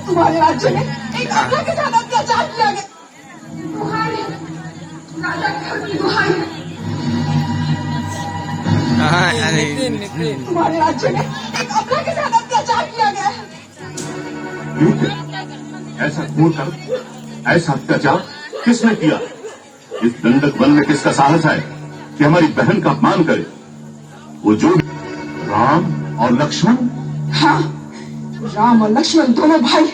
तुम्हारे राज्य में एक राजा के साथ अत्याचार किया गया। दुहाई राजा खर की दुहाई, तुम्हारे राज्य में एक अपना के साथ अत्याचार किया गया है। ऐसा क्रूर कर, ऐसा अत्याचार किसने किया? इस दंडक वन में किसका साहस है कि हमारी बहन का अपमान करे? वो जो राम और लक्ष्मण। हाँ, राम और लक्ष्मण दोनों भाई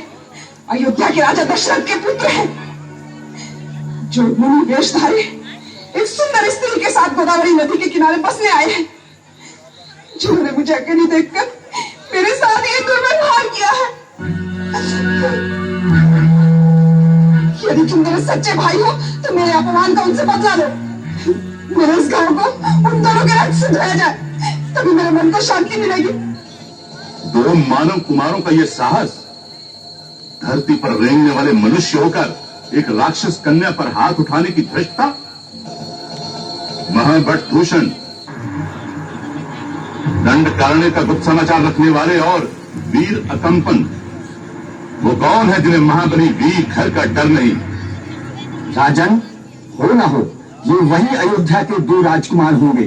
अयोध्या के राजा दशरथ के पुत्र हैं, जो मुनि वेशधारी एक सुंदर स्त्री के साथ गोदावरी नदी के किनारे बसने आए हैं, जिन्होंने मुझे अकेली देखकर मेरे साथ ये दुर्व्यवहार किया है। यदि तुम मेरे सच्चे भाई हो तो मेरे अपमान का उनसे बदला लो। मेरे इस गांव को उन दोनों के रक्त से धोया जाए, तभी मेरे मन को शांति मिलेगी। दो मानव कुमारों का ये साहस, धरती पर रेंगने वाले मनुष्य होकर एक राक्षस कन्या पर हाथ उठाने की धृष्टता। महाभट्ट दंडकारण्य का गुप्त समाचार रखने वाले और वीर अकंपन, वो कौन है जिन्हें महाबली वीर घर का डर नहीं? राजन, हो ना हो, ये वही अयोध्या के दो राजकुमार होंगे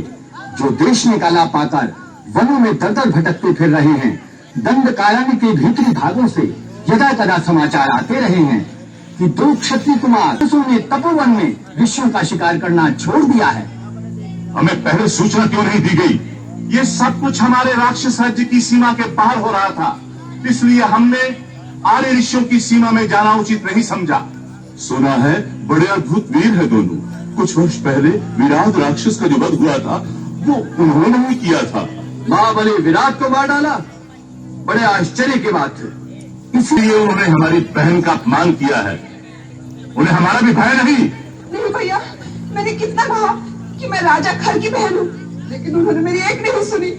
जो देश में काला पाकर वनों में दर दर भटकते फिर रहे हैं। दंडकारण्य के भीतरी भागों से यदा कदा समाचार आते रहे हैं कि दो क्षत्रिय कुमार ने तपोवन में ऋषियों का शिकार करना छोड़ दिया है। हमें पहले सूचना क्यों नहीं दी गई? ये सब कुछ हमारे राक्षस राज्य की सीमा के पार हो रहा था, इसलिए हमने आर्य ऋषियों की सीमा में जाना उचित नहीं समझा। सुना है बड़े अद्भुत वीर है दोनों। कुछ वर्ष पहले विराट राक्षस का जो वध हुआ था वो उन्होंने ही किया था। महाबली विराट को मार डाला, बड़े आश्चर्य की बात है। इसलिए उन्होंने हमारी बहन का अपमान किया है। उन्हें हमारा भी भय नहीं। नहीं भैया, मैंने कितना कहा कि मैं राजा खर की बहन हूँ, लेकिन उन्होंने मेरी एक नहीं सुनी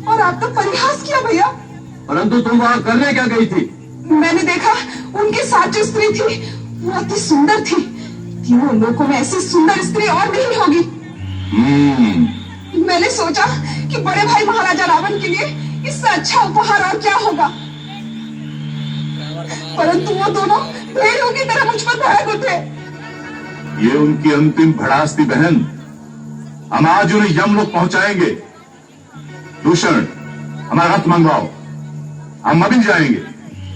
और आपका परिहास किया भैया। परंतु तुम वहाँ करने क्या गई थी? मैंने देखा उनके साथ जो स्त्री थी वो अति सुंदर थी। तीनों लोकों में ऐसी सुंदर स्त्री और नहीं होगी। मैंने सोचा कि बड़े भाई महाराजा रावण के लिए इससे अच्छा उपहार और क्या होगा, परंतु वो दोनों भेड़ों की तरह मुझ पर भड़क उठे। ये उनकी अंतिम भड़ास थी बहन। हम आज उन्हें यमलोक पहुंचाएंगे। दूषण, हमारा रथ मंगवाओ, हम अभी जाएंगे।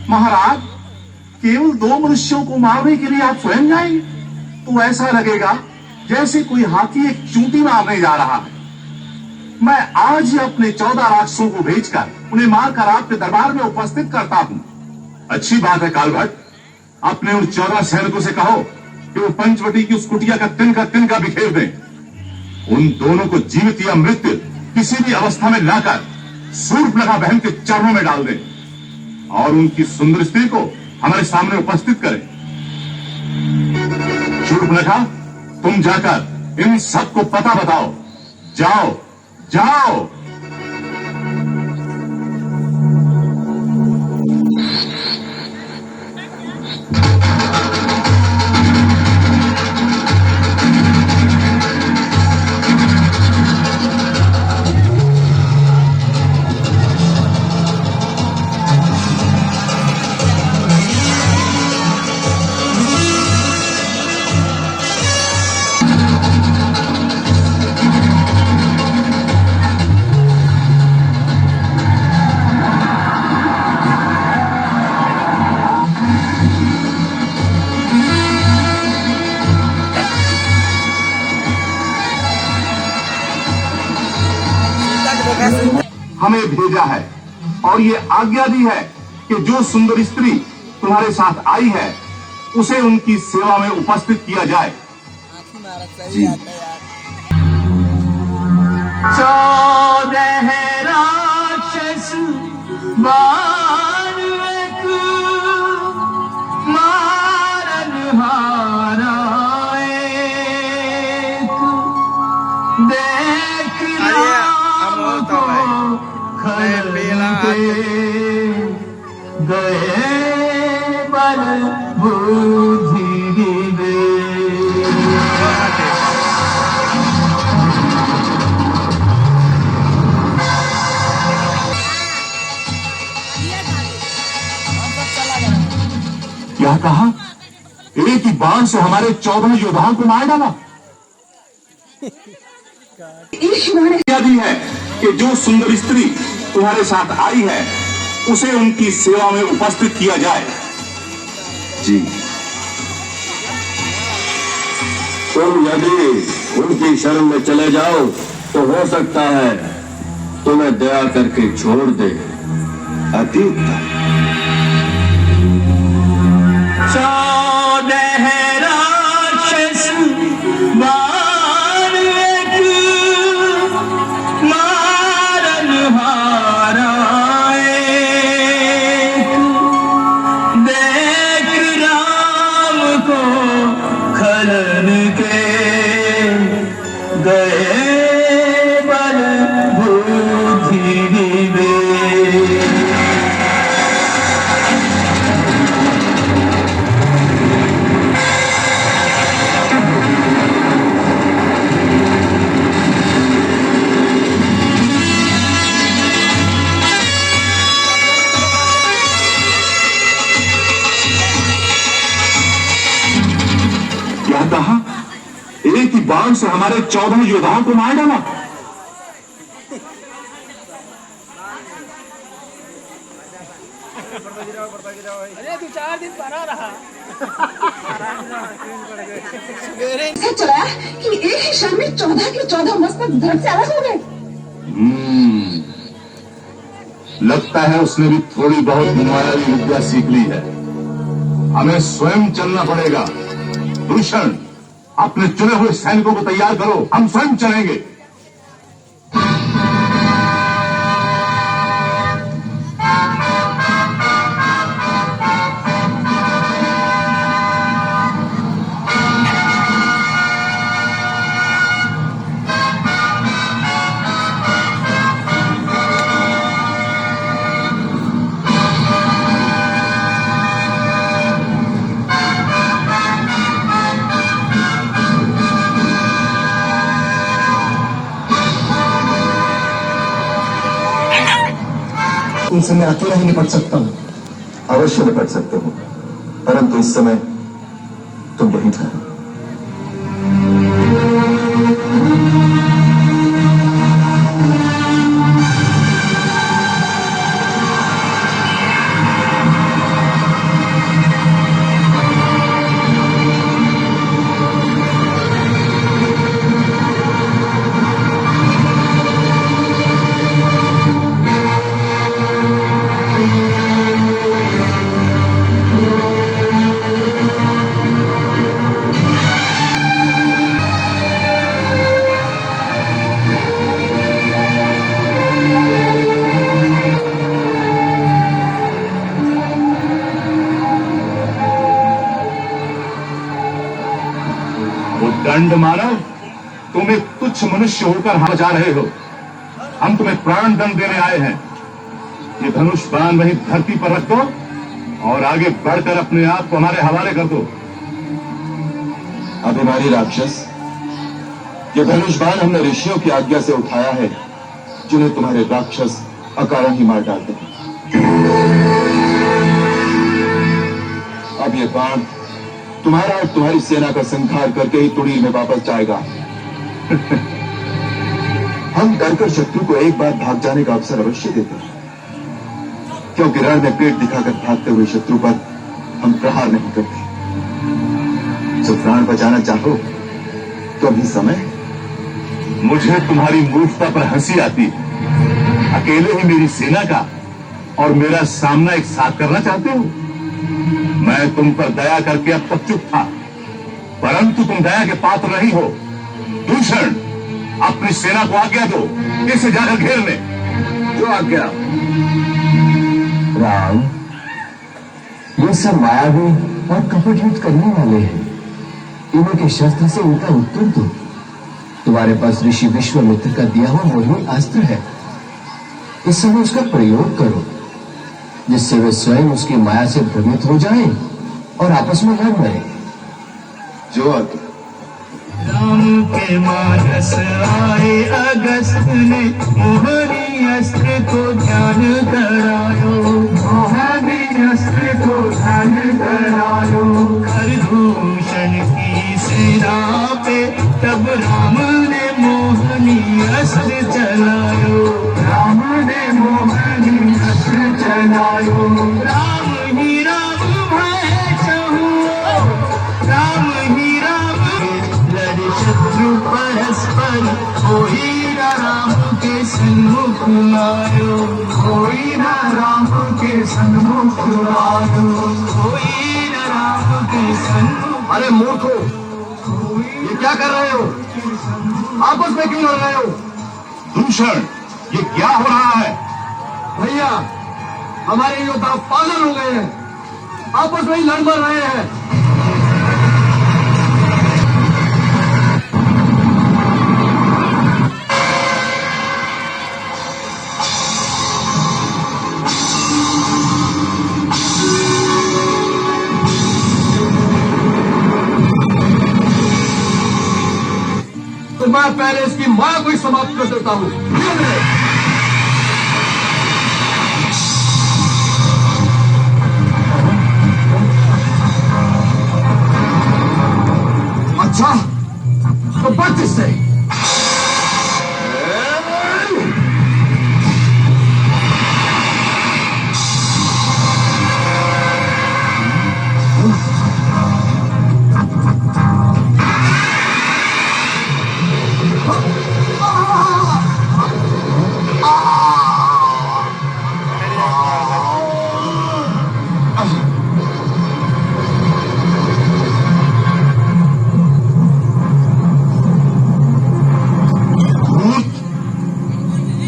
महाराज, केवल दो मनुष्यों को मारने के लिए आप स्वयं जाएंगे? तो ऐसा लगेगा जैसे कोई हाथी एक चूंटी मारने जा रहा है। मैं आज ही अपने 14 राक्षसों को भेजकर उन्हें मारकर आपके दरबार में उपस्थित करता हूँ। अच्छी बात है कालभट्ट। अपने उन 14 सैनिकों से कहो कि वो पंचवटी की उस कुटिया का तिनका बिखेर दें। उन दोनों को जीवित या मृत्यु किसी भी अवस्था में लाकर शूर्पणखा बहन के चरणों में डाल दें और उनकी सुंदर स्त्री को हमारे सामने उपस्थित करें। शूर्पणखा, तुम जाकर इन सबको पता बताओ। जाओ जाओ। हमें भेजा है और ये आज्ञा दी है कि जो सुंदर स्त्री तुम्हारे साथ आई है उसे उनकी सेवा में उपस्थित किया जाए। जी। 14 राक्षस बार एक मारन हारा एक, देख राम को खलते गए बल बुद्धि गिरे। क्या कहा? एक ही बाण से हमारे 14 योद्धाओं को मार डाला। एक ही बाण यह भी है कि जो सुंदर स्त्री तुम्हारे साथ आई है उसे उनकी सेवा में उपस्थित किया जाए। जी, तुम यदि उनकी शरण में चले जाओ तो हो सकता है तुम्हें दया करके छोड़ दे। अति उत्तम। 14 राक्षस बाण एक मारनहारा एक, देख राम को खलन के गए बल बुद्धि विवेक। क्या कहा? एक ही बाण से हमारे 14 योद्धाओं को मार डाला। ऐसा चला कि एक ही क्षण में 14 के 14 मस्तक धड़ से अलग हो गए। लगता है उसने भी थोड़ी बहुत मायावी विद्या सीख ली है। हमें स्वयं चलना पड़ेगा। दूषण, अपने चुने हुए सैनिकों को तैयार करो, हम स्वयं चलेंगे। तुमसे मैं अकेला ही निपट सकता हूँ। अवश्य निपट सकते हो, परंतु इस समय तुम यहीं ठहरो। वो दंड मानव, तुम एक तुच्छ मनुष्य होकर हम जा रहे हो। हम तुम्हें प्राण दंड देने आए हैं। ये धनुष बाण वहीं धरती पर रख दो और आगे बढ़कर अपने आप को हमारे हवाले कर दो। अभिमानी राक्षस, ये धनुष बाण हमने ऋषियों की आज्ञा से उठाया है, जिन्हें तुम्हारे राक्षस अकारण ही मार डालते हैं। अब ये बाण तुम्हारा और तुम्हारी सेना का संहार करके ही तुड़ील में वापस जाएगा। हम डरकर शत्रु को एक बार भाग जाने का अवसर अवश्य देते हैं, क्योंकि रण में पेट दिखाकर भागते हुए शत्रु पर हम प्रहार नहीं करते। जो प्राण बचाना चाहो तो अभी समय है। मुझे तुम्हारी मूर्खता पर हंसी आती है। अकेले ही मेरी सेना का और मेरा सामना एक साथ करना चाहते हो? मैं तुम पर दया करके अब तक चुप था, परंतु तुम दया के पात्र नहीं हो। दूषण, अपनी सेना को आज्ञा दो, इसे जाकर घेर ले। जो आज्ञा। राम, ये सब मायावी और कपट युद्ध करने वाले हैं। इन्हीं के शस्त्र से उनका उत्तर दो। तुम्हारे पास ऋषि विश्वामित्र का दिया हुआ मोहिनी अस्त्र है, इस समय उसका प्रयोग करो, जिससे वे स्वयं उसकी माया से भ्रमित हो जाएं और आपस में लड़ मरे। जो आज्ञा। राम के मानस आए अगस्त ने मोहनी अस्त्र को ध्यान करायो, मोहनी अस्त्र को ध्यान करायो। बनायो राम ही राम भय चहु राम ही राम लड़ शत्रु परस्पर कोई न राम के सन्मुख आयो कोई न राम के सन्मुख आयो कोई न राम के सन्मुख। अरे मूर्खो, ये क्या कर रहे हो? आपस में क्यों लड़ रहे हो? दूषण, ये क्या हो रहा है? भैया, हमारे योद्धा पागल हो गए हैं, आपस में ही लड़ मर रहे हैं। तो मैं पहले इसकी मां को ही समाप्त कर देता हूं। अच्छा, तो बच इससे।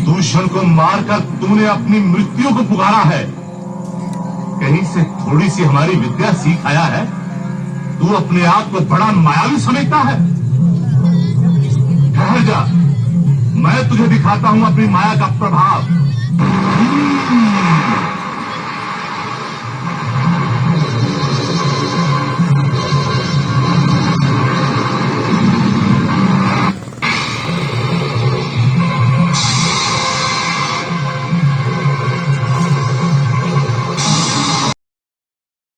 दूषण को मारकर तूने अपनी मृत्यु को पुकारा है। कहीं से थोड़ी सी हमारी विद्या सीख आया है? तू अपने आप को बड़ा मायावी समझता है। ठहर जा, मैं तुझे दिखाता हूं अपनी माया का प्रभाव।